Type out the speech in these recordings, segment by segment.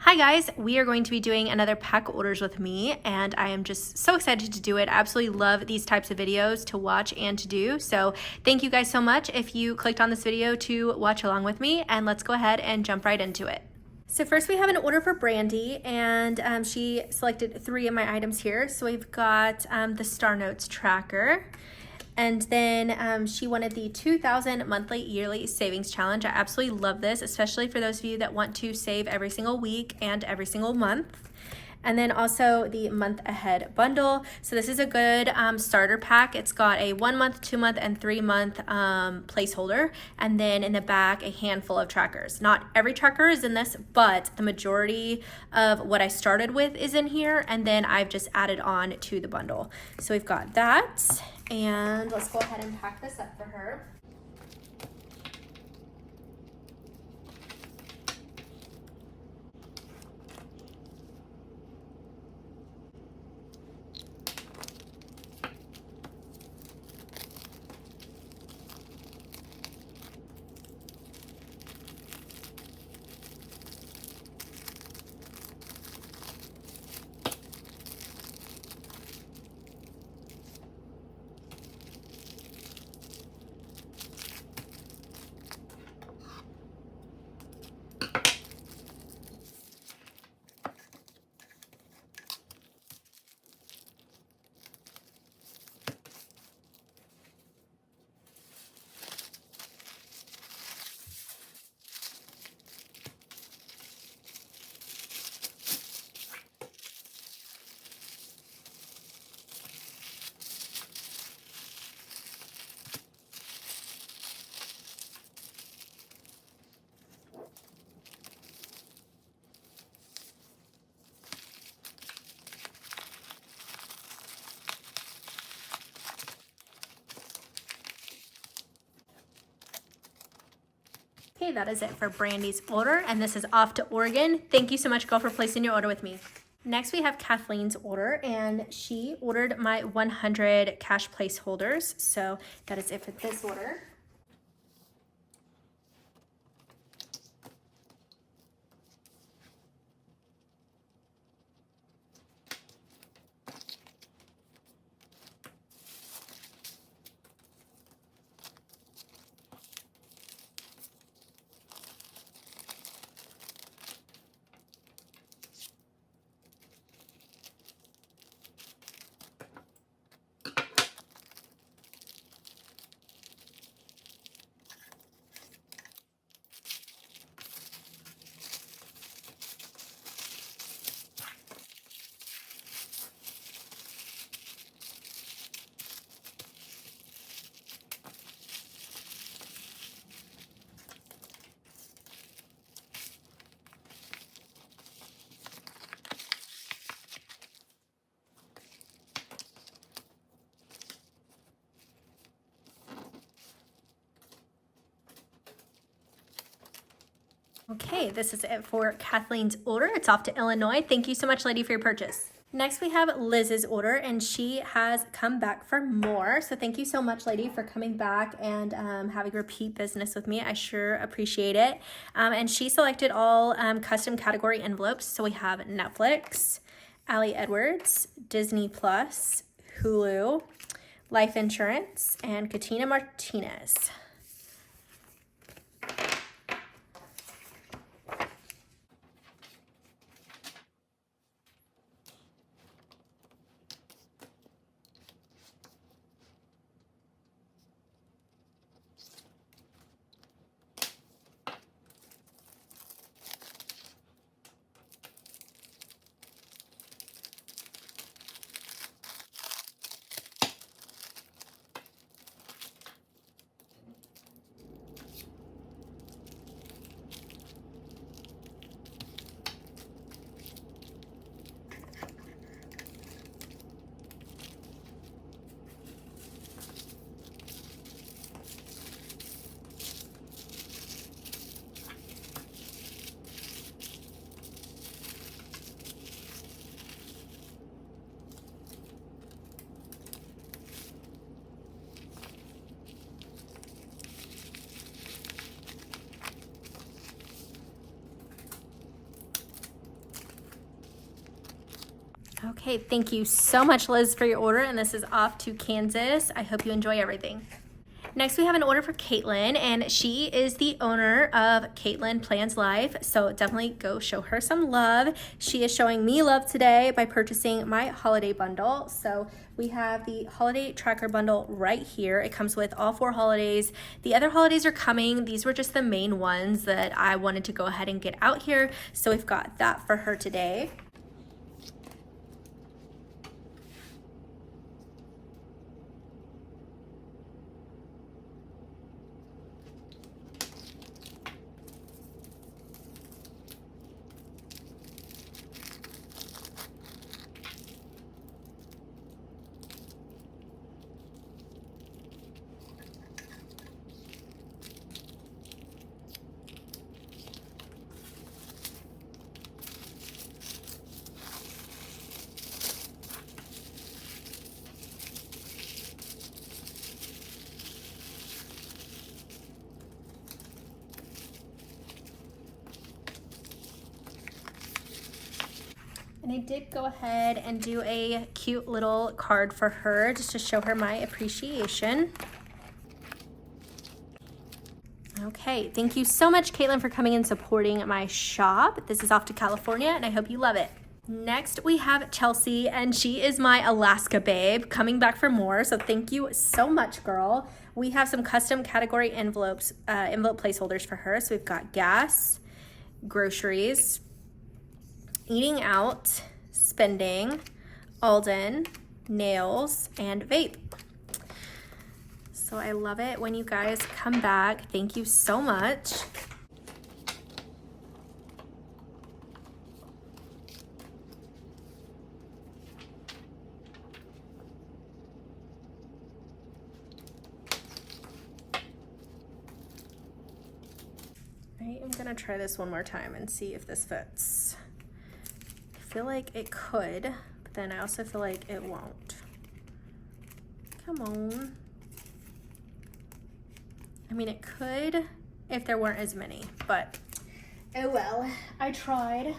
Hi guys, we are going to be doing another pack orders with me and I am just so excited to do it. I absolutely love these types of videos to watch and to do. So thank you guys so much if you clicked on this video to watch along with me, and let's go ahead and jump right into it. So first we have an order for Brandy, and she selected 3 of my items here. So we've got the Star Notes tracker. And then she wanted the 2,000 monthly yearly savings challenge. I absolutely love this, especially for those of you that want to save every single week and every single month. And then also the month ahead bundle. So this is a good starter pack. It's got a 1 month, 2 month, and 3 month placeholder. And then in the back, a handful of trackers. Not every tracker is in this, but the majority of what I started with is in here. And then I've just added on to the bundle. So we've got that. And let's go ahead and pack this up for her. Okay, that is it for Brandy's order, and this is off to Oregon. Thank you so much, girl, for placing your order with me. Next, we have Kathleen's order, and she ordered my 100 cash placeholders. So that is it for this order. Okay, this is it for Kathleen's order. It's off to Illinois. Thank you so much, lady, for your purchase. Next, we have Liz's order, and she has come back for more. So thank you so much, lady, for coming back and having repeat business with me. I sure appreciate it. And she selected all custom category envelopes. So we have Netflix, Allie Edwards, Disney Plus, Hulu, Life Insurance, and Katina Martinez. Okay, thank you so much, Liz, for your order, and this is off to Kansas. I hope you enjoy everything. Next, we have an order for Caitlyn, and she is the owner of Caitlyn Plans Life, so definitely go show her some love. She is showing me love today by purchasing my holiday bundle. So we have the holiday tracker bundle right here. It comes with all 4 holidays. The other holidays are coming. These were just the main ones that I wanted to go ahead and get out here, so we've got that for her today. And I did go ahead and do a cute little card for her just to show her my appreciation. Okay, thank you so much, Caitlyn, for coming and supporting my shop. This is off to California, and I hope you love it. Next, we have Chelsea, and she is my Alaska babe, coming back for more, so thank you so much, girl. We have some custom category envelopes, envelope placeholders for her. So we've got gas, groceries, eating out, spending, Alden, nails, and vape. So I love it when you guys come back. Thank you so much. I am gonna try this one more time and see if this fits. I feel like it could, but then I also feel like it won't. Come on. I mean, it could if there weren't as many, but oh well, I tried.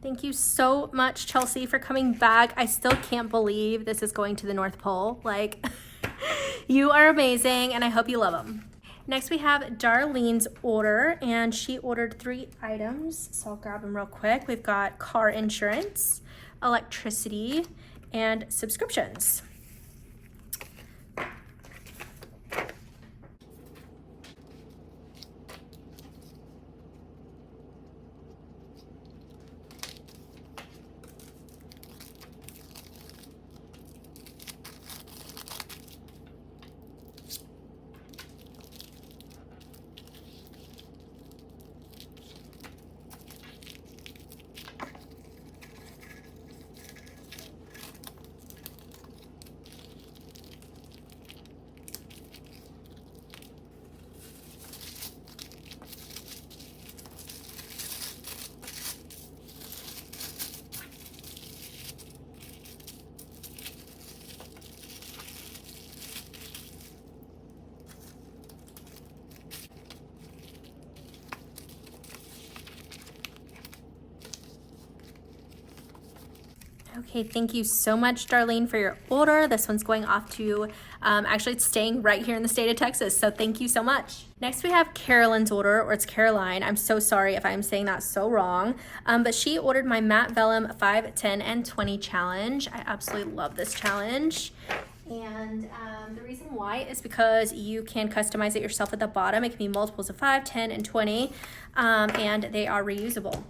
Thank you so much, Chelsea, for coming back. I still can't believe this is going to the North Pole. Like, you are amazing, and I hope you love them. Next, we have Darlene's order, and she ordered 3 items, so I'll grab them real quick. We've got car insurance, electricity, and subscriptions. Okay, thank you so much, Darlene, for your order. This one's going off to, actually it's staying right here in the state of Texas, so thank you so much. Next, we have Carolyn's order, or it's Caroline. I'm so sorry if I'm saying that so wrong, but she ordered my Matte Vellum 5, 10, and 20 challenge. I absolutely love this challenge. And the reason why is because you can customize it yourself at the bottom. It can be multiples of 5, 10, and 20, and they are reusable.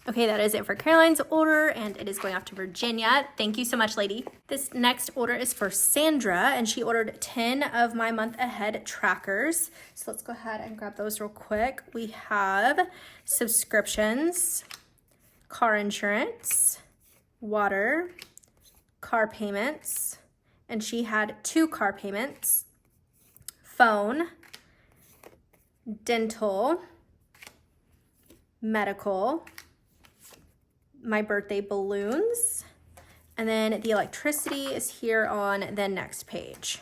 Okay, that is it for Caroline's order, and it is going off to Virginia. Thank you so much, lady. This next order is for Sandra, and she ordered 10 of my month ahead trackers. So let's go ahead and grab those real quick. We have subscriptions, car insurance, water, car payments, and she had 2 car payments, phone, dental, medical, my birthday balloons, and then the electricity is here on the next page.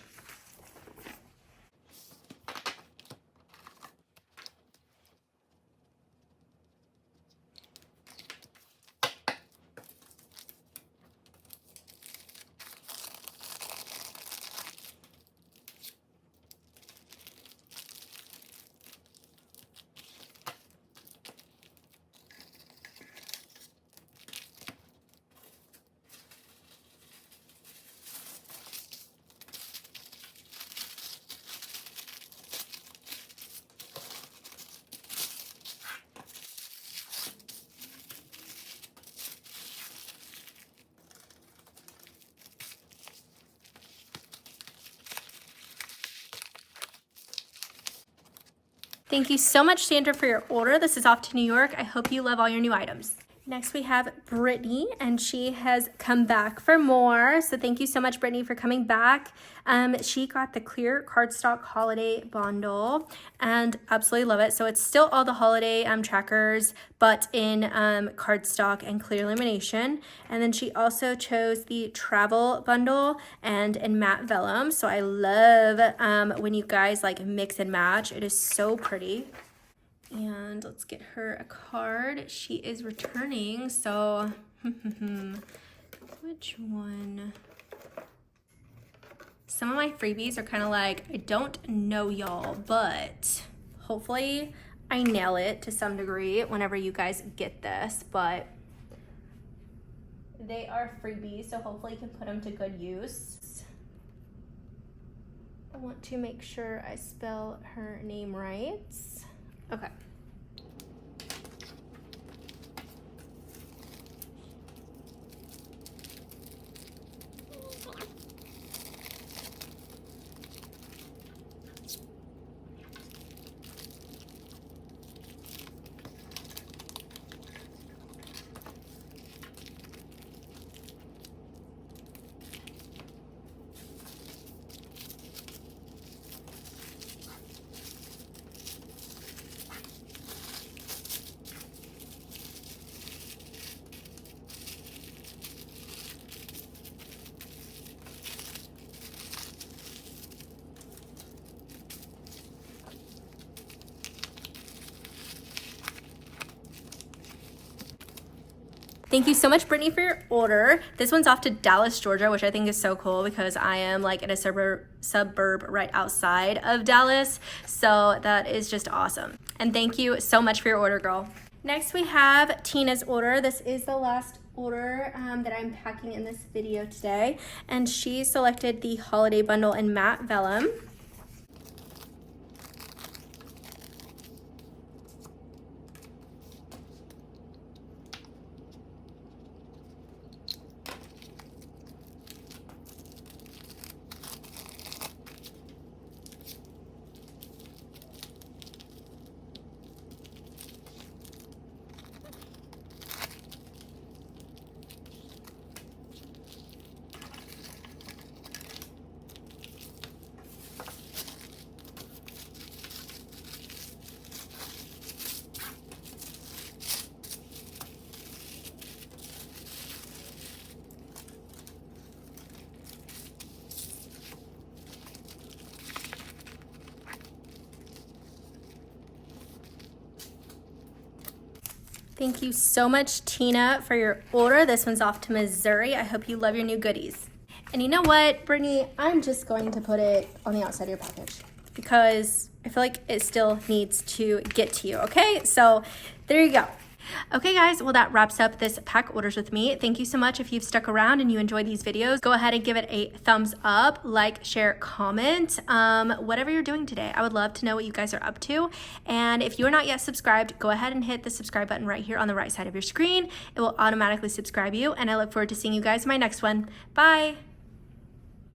Thank you so much, Sandra, for your order. This is off to New York. I hope you love all your new items. Next, we have Britney, and she has come back for more. So thank you so much, Britney, for coming back. She got the clear cardstock holiday bundle and absolutely love it. So it's still all the holiday trackers, but in cardstock and clear lamination. And then she also chose the travel bundle and in matte vellum. So I love when you guys like mix and match. It is so pretty. And let's get her a card. She is returning, so which one? Some of my freebies are kind of like, I don't know y'all, but hopefully I nail it to some degree whenever you guys get this, but they are freebies, so hopefully you can put them to good use. I want to make sure I spell her name right. Okay. Thank you so much, Brittany, for your order. This one's off to Dallas, Georgia, which I think is so cool because I am like in a suburb right outside of Dallas. So that is just awesome. And thank you so much for your order, girl. Next, we have Tina's order. This is the last order that I'm packing in this video today. And she selected the holiday bundle in matte vellum. Thank you so much, Tina, for your order. This one's off to Missouri. I hope you love your new goodies. And you know what, Brittany? I'm just going to put it on the outside of your package because I feel like it still needs to get to you, okay? So there you go. Okay guys, well that wraps up this pack orders with me. Thank you so much. If you've stuck around and you enjoy these videos, go ahead and give it a thumbs up, like, share, comment, whatever you're doing today. I would love to know what you guys are up to. And if you are not yet subscribed, go ahead and hit the subscribe button right here on the right side of your screen. It will automatically subscribe you, and I look forward to seeing you guys in my next one. Bye.